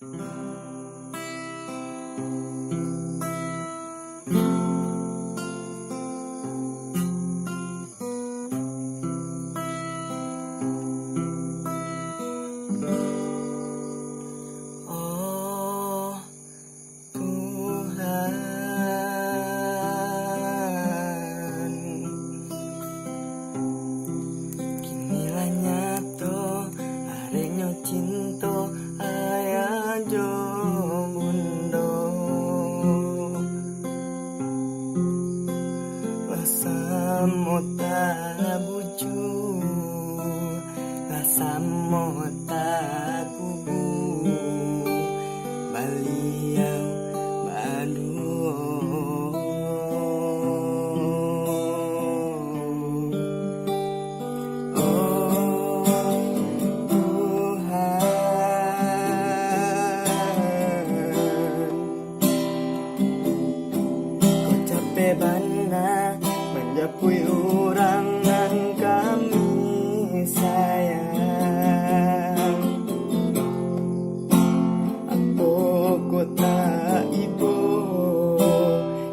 Oh Tuhan, kinilah nyato arenyo cinta ayah jo bundo lasamota buju lasamota kubu baliau badu bana menjapui urangan kami sayang. Apo kota ibu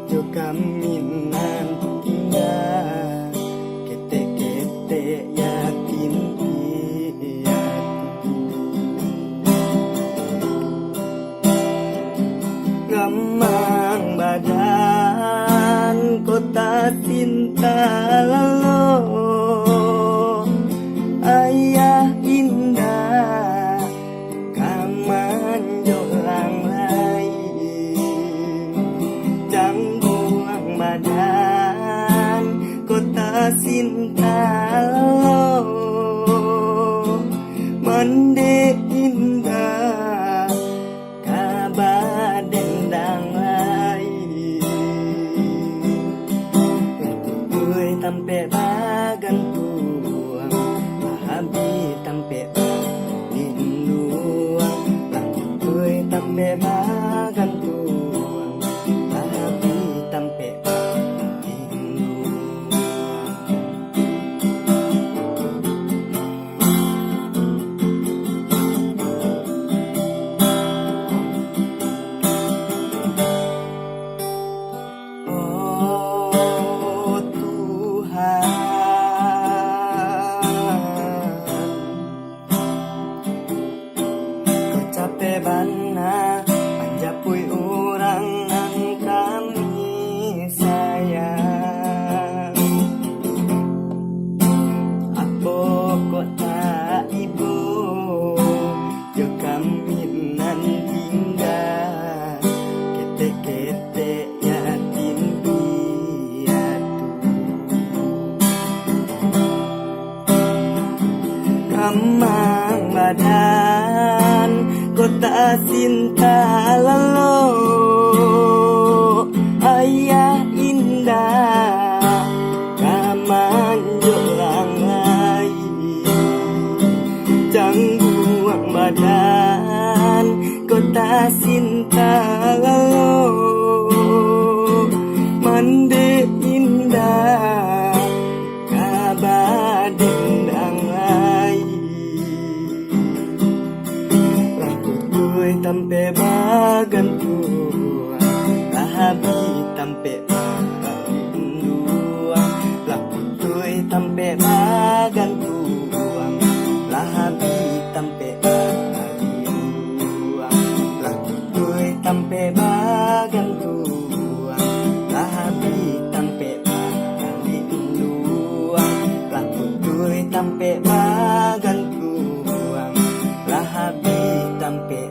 jo kami nan tinggal kete-kete yakin gamang badan kota cinta lalu ayah indah kaman jolang lain jangguang badan kota cinta lalu mende indah kabar dendang tampe bagan tuang mahabi tampe baginduang lakutui tampe bagan tuang mahabi tampe bana panjapui urangan kami sayang. Apo kota ibu jo kami nan tinggal kete-kete yatim piatu kamang badan kota cinta lalu ayah indah kaman jolang lain jangguang badan kota cinta lalu mande indah kabar dendang lain tampe bagan tuang lahabi tampe baginduang lakutui tampe bagan tuang lahabi tampe baginduang lakutui tampe bagan tuang lahabi tampe baginduang lakutui tampe bagan tuang lahabi tampe